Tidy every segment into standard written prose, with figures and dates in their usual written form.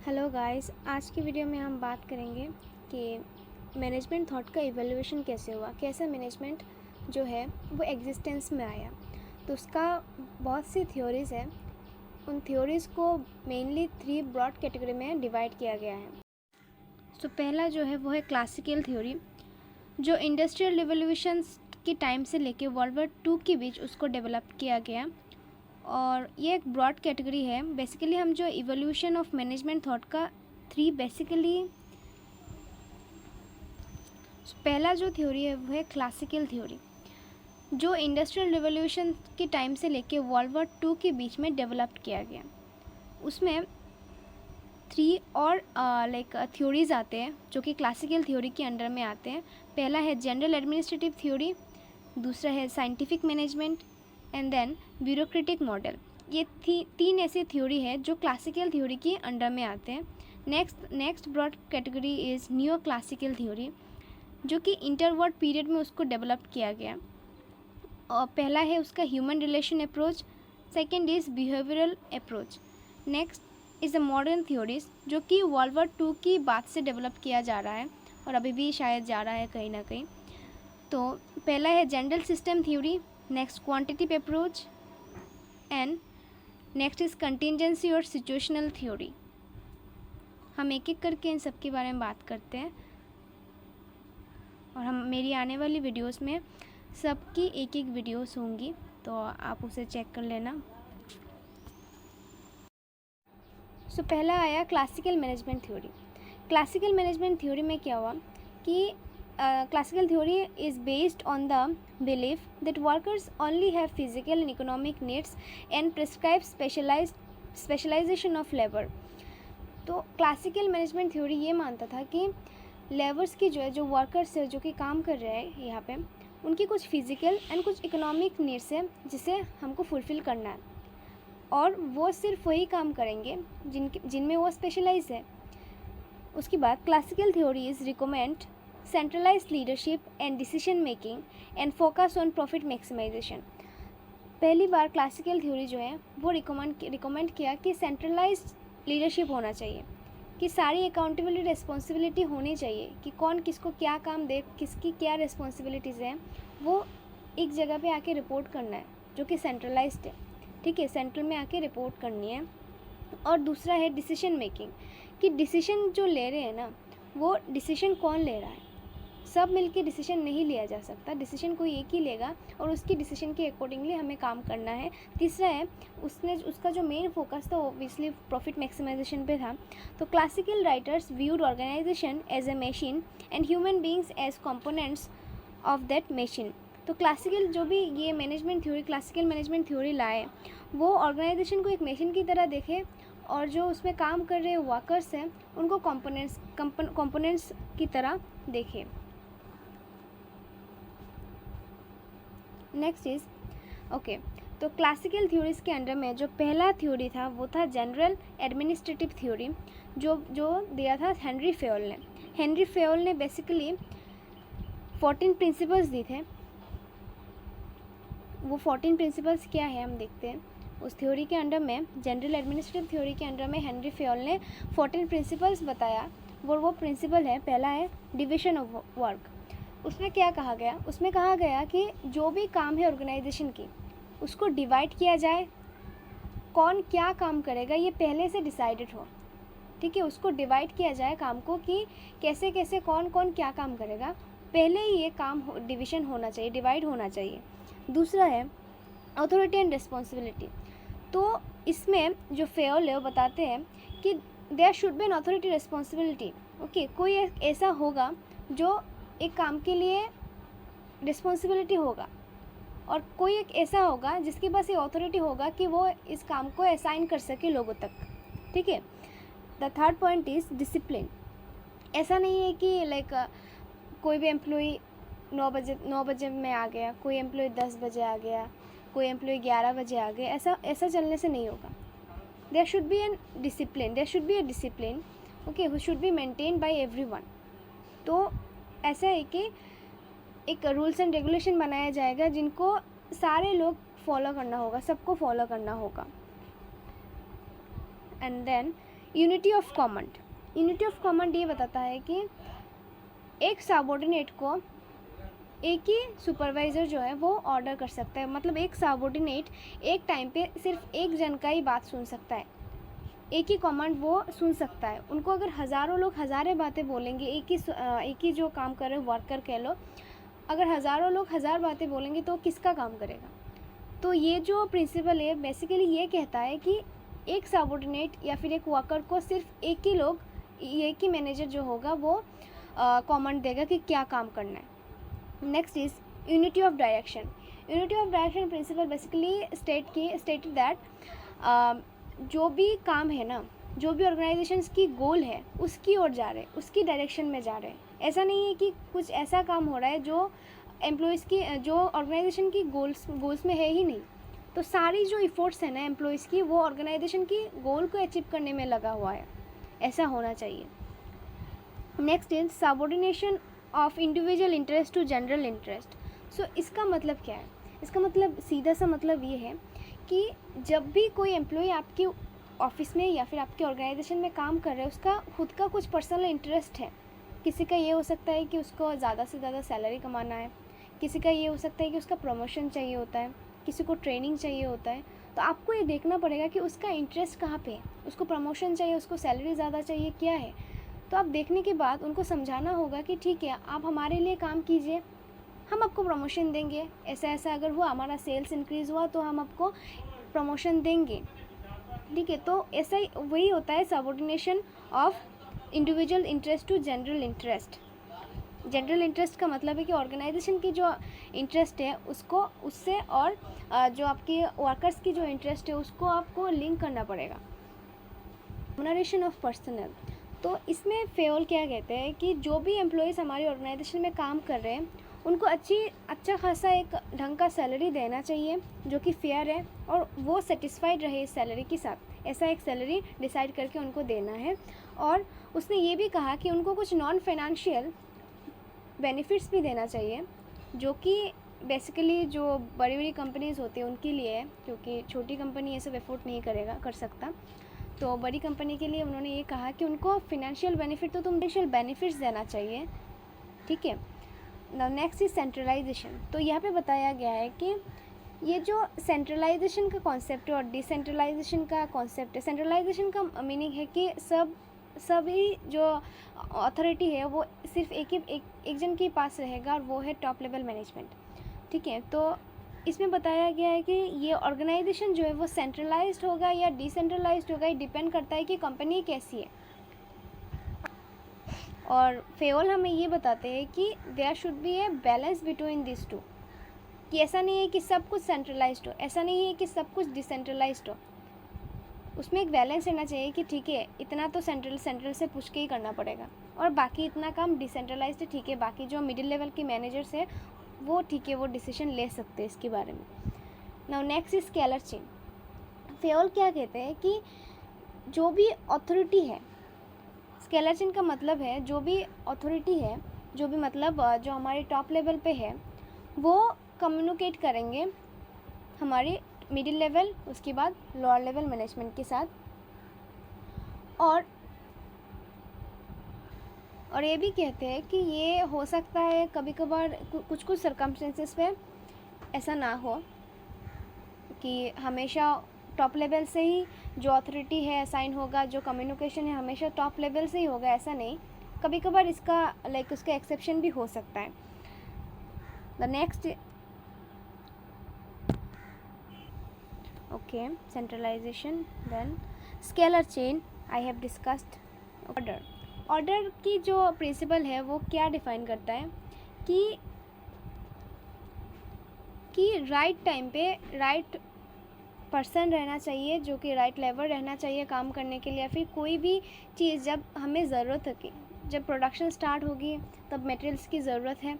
Hello guys, आज की video में हम बात करेंगे कि मैनेजमेंट थॉट का इवैल्यूएशन कैसे हुआ, कैसे मैनेजमेंट जो है वो एग्जिस्टेंस में आया। तो उसका बहुत सी थ्योरीज़ है। उन थ्योरीज़ को मेनली 3 ब्रॉड कैटेगरी में डिवाइड किया गया है। तो पहला जो है वो है क्लासिकल थ्योरी, जो इंडस्ट्रियल रिवोल्यूशन के टाइम से लेके वर्ल्ड वॉर 2 के बीच उसको डेवलप किया गया। और ये एक ब्रॉड कैटेगरी है। बेसिकली हम जो इवोल्यूशन ऑफ मैनेजमेंट थॉट का 3 बेसिकली पहला जो थ्योरी है वो है क्लासिकल थ्योरी, जो इंडस्ट्रियल रिवोल्यूशन के टाइम से लेके वर्ल्ड वॉर 2 के बीच में डेवलप किया गया। उसमें 3 और थ्योरीज़ आते हैं जो कि क्लासिकल थ्योरी के अंडर में आते हैं। पहला है जनरल एडमिनिस्ट्रेटिव थ्योरी, दूसरा है scientific management and then bureaucratic model. ये 3 ऐसे थ्योरी है जो क्लासिकल थ्योरी के अंडर में आते हैं। Next broad category is new classical theory, जो कि इंटरवर्ड पीरियड में उसको डेवलप किया गया। और पहला है उसका human relation approach, second is behavioural approach, next is a modern theories, जो कि वर्ल्ड वॉर 2 की बात से डेवलप किया जा रहा है और अभी भी शायद जा रहा है कहीं ना कहीं। तो पहला है general system theory, next quantitative approach and next is contingency और सिचुएशनल थ्योरी। हम एक एक करके इन सब के बारे में बात करते हैं और हम मेरी आने वाली वीडियोस में सबकी एक एक वीडियोस होंगी, तो आप उसे चेक कर लेना। सो पहला आया classical management theory. Classical management theory में क्या हुआ कि classical theory is based on the belief that workers only have physical and economic needs and prescribe specialization of labor। तो क्लासिकल मैनेजमेंट थ्योरी ये मानता था कि लेबर्स की जो वर्कर्स है जो कि काम कर रहे हैं यहाँ पे, उनकी कुछ फिजिकल एंड कुछ इकोनॉमिक नीड्स है जिसे हमको फुलफ़िल करना है, और वो सिर्फ वही काम करेंगे जिनमें वो स्पेशलाइज है। उसके बाद classical theories recommend centralised leadership and decision making and focus on profit maximisation. पहली बार क्लासिकल थ्योरी जो है वो रिकमेंड किया कि सेंट्रलाइज्ड लीडरशिप होना चाहिए, कि सारी अकाउंटेबिलिटी रिस्पॉन्सिबिलिटी होनी चाहिए कि कौन किसको क्या काम दे, किसकी क्या रिस्पॉन्सिबिलिटीज़ हैं, वो एक जगह पे आके रिपोर्ट करना है जो कि सेंट्रलाइज्ड है। ठीक है, सेंट्रल में आके रिपोर्ट करनी है। और दूसरा है डिसीजन मेकिंग, कि डिसीजन जो ले रहे हैं ना, वो डिसीजन कौन ले रहा है। सब मिलके डिसीजन नहीं लिया जा सकता, डिसीजन कोई एक ही लेगा और उसकी डिसीजन के अकॉर्डिंगली हमें काम करना है। तीसरा है उसका जो मेन फोकस था ऑब्वियसली प्रॉफिट मैक्सिमाइजेशन पे था। तो classical writers viewed organisation as a machine and human beings as components of that machine. तो क्लासिकल जो भी ये management theory, classical management theory लाए, वो ऑर्गेनाइजेशन को एक मशीन की तरह देखे और जो उसमें काम कर रहे वर्कर्स हैं उनको कंपोनेंट्स की तरह देखे। नेक्स्ट इज़ ओके, तो क्लासिकल थ्योरीज के अंडर में जो पहला थ्योरी था वो था जनरल एडमिनिस्ट्रेटिव थ्योरी, जो दिया था हेनरी फेयोल ने। हेनरी फेयोल ने बेसिकली 14 प्रिंसिपल्स दिए थे। वो 14 प्रिंसिपल्स क्या है हम देखते हैं। उस थ्योरी के अंडर में, जनरल एडमिनिस्ट्रेटिव थ्योरी के अंडर में हेनरी फेयोल ने 14 प्रिंसिपल्स बताया। वो प्रिंसिपल है, पहला है डिविजन ऑफ वर्क। उसमें क्या कहा गया, उसमें कहा गया कि जो भी काम है ऑर्गेनाइजेशन की, उसको डिवाइड किया जाए, कौन क्या काम करेगा ये पहले से डिसाइडेड हो। ठीक है, उसको डिवाइड किया जाए काम को कि कैसे कैसे कौन कौन क्या काम करेगा, पहले ही ये काम डिवीजन होना चाहिए, डिवाइड होना चाहिए। दूसरा है अथॉरिटी एंड रिस्पॉन्सिबिलिटी। तो इसमें जो फेयोल है वो बताते हैं कि there should be an authority responsibility. Okay, कोई ऐसा होगा जो एक काम के लिए रिस्पॉन्सिबिलिटी होगा, और कोई एक ऐसा होगा जिसके पास ये अथॉरिटी होगा कि वो इस काम को असाइन कर सके लोगों तक। ठीक है। The third point is discipline. ऐसा नहीं है कि कोई भी एम्प्लॉई 9 बजे में आ गया, कोई एम्प्लॉय 10 बजे आ गया, कोई एम्प्लॉय 11 बजे आ गया, ऐसा चलने से नहीं होगा। There should be an discipline, there should be a discipline, okay, who should be maintain by everyone. तो ऐसा है कि एक रूल्स एंड रेगुलेशन बनाया जाएगा जिनको सारे लोग फॉलो करना होगा, सबको फॉलो करना होगा। And than unity of command. Unity of command ये बताता है कि एक सबऑर्डिनेट को एक ही सुपरवाइज़र जो है वो ऑर्डर कर सकता है, मतलब एक सबऑर्डिनेट एक टाइम पे सिर्फ एक जन का ही बात सुन सकता है, एक ही कमांड वो सुन सकता है। उनको अगर हज़ारों लोग हज़ारें बातें बोलेंगे, एक ही जो काम कर रहे हो वर्कर कह लो, अगर हज़ारों लोग हज़ार बातें बोलेंगे तो किसका काम करेगा। तो ये जो प्रिंसिपल है बेसिकली ये कहता है कि एक सबऑर्डिनेट या फिर एक वर्कर को सिर्फ एक ही मैनेजर जो होगा वो कमांड देगा कि क्या काम करना है। Next is unity of direction. Unity of direction principle basically stated that जो भी काम है ना, जो भी ऑर्गेनाइजेशंस की गोल है उसकी ओर जा रहे हैं, उसकी डायरेक्शन में जा रहे हैं। ऐसा नहीं है कि कुछ ऐसा काम हो रहा है जो एम्प्लॉयज़ की, जो ऑर्गेनाइजेशन की गोल्स में है ही नहीं। तो सारी जो इफ़ोर्ट्स है ना एम्प्लॉयज़ की, वो ऑर्गेनाइजेशन की गोल को अचीव करने में लगा हुआ है, ऐसा होना चाहिए। Next is subordination of individual interest to general interest. So इसका मतलब क्या है? इसका मतलब सीधा सा मतलब ये है कि जब भी कोई एम्प्लॉय आपके ऑफिस में या फिर आपके ऑर्गेनाइजेशन में काम कर रहा है, उसका खुद का कुछ पर्सनल इंटरेस्ट है। किसी का ये हो सकता है कि उसको ज़्यादा से ज़्यादा सैलरी कमाना है, किसी का ये हो सकता है कि उसका प्रमोशन चाहिए होता है, किसी को ट्रेनिंग चाहिए होता है। तो आपको ये देखना पड़ेगा कि उसका इंटरेस्ट कहाँ पे है, उसको प्रमोशन चाहिए, उसको सैलरी ज़्यादा चाहिए, क्या है। तो आप देखने के बाद उनको समझाना होगा कि ठीक है, आप हमारे लिए काम कीजिए, हम आपको प्रमोशन देंगे, ऐसा ऐसा अगर हुआ, हमारा सेल्स इंक्रीज़ हुआ तो हम आपको प्रमोशन देंगे, ठीक है। तो ऐसा ही वही होता है subordination of individual interest to general interest. General interest का मतलब है कि ऑर्गेनाइजेशन की जो इंटरेस्ट है उसको उससे, और जो आपके वर्कर्स की जो इंटरेस्ट है उसको आपको लिंक करना पड़ेगा। Remuneration of personal. तो इसमें फेओल क्या कहते हैं कि जो भी एम्प्लॉयज़ हमारी ऑर्गेनाइजेशन में काम कर रहे हैं उनको अच्छा खासा एक ढंग का सैलरी देना चाहिए जो कि फेयर है, और वो सेटिस्फाइड रहे इस सैलरी के साथ। ऐसा एक सैलरी डिसाइड करके उनको देना है। और उसने ये भी कहा कि उनको कुछ नॉन फाइनेंशियल बेनिफिट्स भी देना चाहिए, जो कि बेसिकली जो बड़ी बड़ी कंपनीज़ होती हैं उनके लिए है, क्योंकि छोटी कंपनी ये सब एफोर्ड नहीं कर सकता। तो बड़ी कंपनी के लिए उन्होंने ये कहा कि उनको फिनेंशियल बेनिफिट तो फाइनेंशियल बेनिफिट्स देना चाहिए, ठीक है। Next is centralisation. तो यहाँ पे बताया गया है कि ये जो सेंट्रलाइजेशन का कॉन्सेप्ट है और डिसेंट्रलाइजेशन का कॉन्सेप्ट है। सेंट्रलाइजेशन का मीनिंग है कि सभी जो अथॉरिटी है वो सिर्फ एक जन के पास रहेगा, और वो है टॉप लेवल मैनेजमेंट, ठीक है। तो इसमें बताया गया है कि ये ऑर्गेनाइजेशन जो है वो सेंट्रलाइज्ड होगा या डिसेंट्रलाइज्ड होगा, ये डिपेंड करता है कि कंपनी कैसी है। और फेओल हमें ये बताते हैं कि there should be a balance between this two, कि ऐसा नहीं है कि सब कुछ सेंट्रलाइज्ड हो, ऐसा नहीं है कि सब कुछ डिसेंट्रलाइज्ड हो। उसमें एक बैलेंस रहना चाहिए कि ठीक है, इतना तो सेंट्रल से पूछ के ही करना पड़ेगा, और बाकी इतना काम डिसेंट्रलाइज्ड है, ठीक है। बाकी जो मिडिल लेवल के मैनेजर्स है वो ठीक है, वो डिसीजन ले सकते हैं इसके बारे में। Now next is scalar chain. Fayol क्या कहते हैं कि जो भी अथॉरिटी है, स्केलर चेन का मतलब है जो भी अथॉरिटी है, जो भी मतलब जो हमारे टॉप लेवल पे है, वो कम्युनिकेट करेंगे हमारे मिडिल लेवल, उसके बाद लोअर लेवल मैनेजमेंट के साथ। और ये भी कहते हैं कि ये हो सकता है कभी कभार कुछ सर्कमस्टेंसेस पे ऐसा ना हो कि हमेशा टॉप लेवल से ही जो अथॉरिटी है असाइन होगा, जो कम्युनिकेशन है हमेशा टॉप लेवल से ही होगा, ऐसा नहीं। कभी कभार इसका उसका एक्सेप्शन भी हो सकता है। The next okay, centralisation, then scalar chain I have discussed. Order की जो प्रिंसिपल है वो क्या डिफाइन करता है कि राइट टाइम पे राइट पर्सन रहना चाहिए, जो कि राइट लेवल रहना चाहिए काम करने के लिए, या फिर कोई भी चीज़ जब हमें ज़रूरत है, जब प्रोडक्शन स्टार्ट होगी तब मटेरियल्स की ज़रूरत है,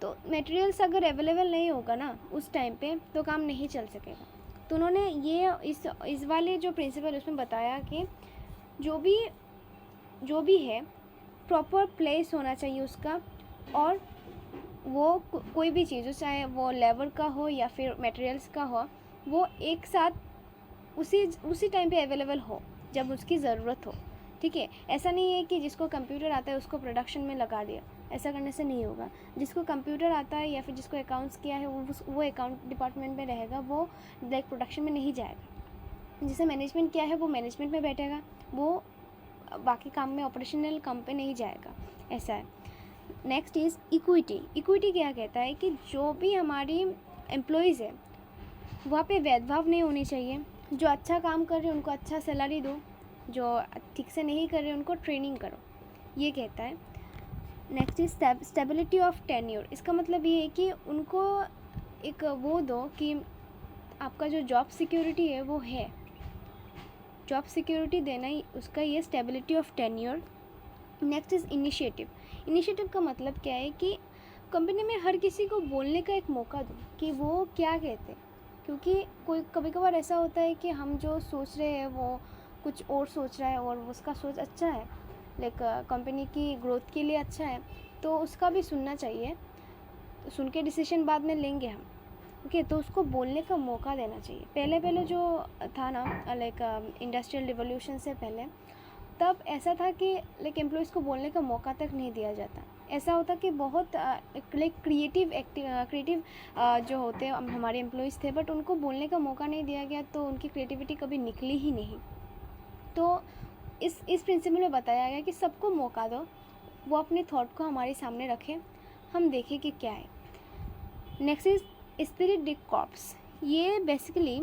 तो मटेरियल्स अगर अवेलेबल नहीं होगा ना उस टाइम पे तो काम नहीं चल सकेगा। तो उन्होंने ये इस वाले जो प्रिंसिपल उसमें बताया कि जो भी है प्रॉपर प्लेस होना चाहिए उसका, और वो कोई भी चीज़ हो, चाहे वो लेबर का हो या फिर मटेरियल्स का हो, वो एक साथ उसी टाइम पे अवेलेबल हो जब उसकी ज़रूरत हो। ठीक है। ऐसा नहीं है कि जिसको कंप्यूटर आता है उसको प्रोडक्शन में लगा दिया, ऐसा करने से नहीं होगा। जिसको कंप्यूटर आता है या फिर जिसको अकाउंट्स किया है वो अकाउंट डिपार्टमेंट में रहेगा, वो लाइक प्रोडक्शन में नहीं जाएगा। जिसे मैनेजमेंट किया है वो मैनेजमेंट में बैठेगा, वो बाकी काम में ऑपरेशनल काम पे नहीं जाएगा, ऐसा है। Next is equity. इक्विटी क्या कहता है कि जो भी हमारी एम्प्लॉयज़ है वहाँ पे भेदभाव नहीं होनी चाहिए। जो अच्छा काम कर रहे हैं उनको अच्छा सैलरी दो, जो ठीक से नहीं कर रहे उनको ट्रेनिंग करो, ये कहता है। Next is stability of tenure. इसका मतलब ये है कि उनको एक वो दो कि आपका जो जॉब सिक्योरिटी है वो है, जॉब सिक्योरिटी देना ही उसका ये stability of tenure. Next is initiative. Initiative का मतलब क्या है कि कंपनी में हर किसी को बोलने का एक मौका दो कि वो क्या कहते हैं, क्योंकि कोई कभी कभार ऐसा होता है कि हम जो सोच रहे हैं वो कुछ और सोच रहा है और उसका सोच अच्छा है, लाइक कंपनी की ग्रोथ के लिए अच्छा है, तो उसका भी सुनना चाहिए। सुन के डिसीजन बाद में लेंगे हम, ओके। तो उसको बोलने का मौका देना चाहिए। पहले जो था ना, लाइक इंडस्ट्रियल रिवॉल्यूशन से पहले, तब ऐसा था कि लाइक एम्प्लॉयज़ को बोलने का मौका तक नहीं दिया जाता। ऐसा होता कि बहुत लाइक क्रिएटिव जो होते हैं हमारे एम्प्लॉयज़ थे, बट उनको बोलने का मौका नहीं दिया गया, तो उनकी क्रिएटिविटी कभी निकली ही नहीं। तो इस प्रिंसिपल में बताया गया कि सबको मौका दो, वो अपने थॉट को हमारे सामने रखें, हम देखें कि क्या है। Next is spirit D corps. ये बेसिकली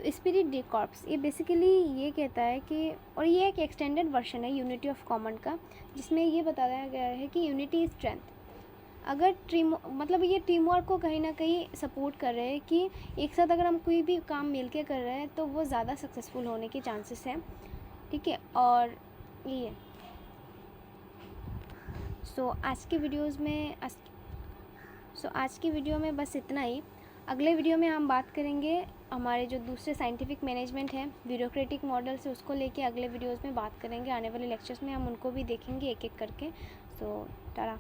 स्पिरिट डी कॉर्प्स ये बेसिकली ये कहता है कि, और ये एक एक्सटेंडेड वर्जन है यूनिटी ऑफ कॉमन का, जिसमें ये बताया गया है कि यूनिटी इज़ स्ट्रेंथ। अगर मतलब ये टीम वर्क को कहीं ना कहीं सपोर्ट कर रहे हैं कि एक साथ अगर हम कोई भी काम मिल के कर रहे हैं तो वो ज़्यादा सक्सेसफुल होने के चांसेस हैं, ठीक है। और ये आज की वीडियो में बस इतना ही। अगले वीडियो में हम बात करेंगे हमारे जो दूसरे साइंटिफिक मैनेजमेंट है, ब्यूरोक्रेटिक मॉडल से, उसको लेके अगले वीडियोज़ में बात करेंगे। आने वाले लेक्चर्स में हम उनको भी देखेंगे एक एक करके। टाटा।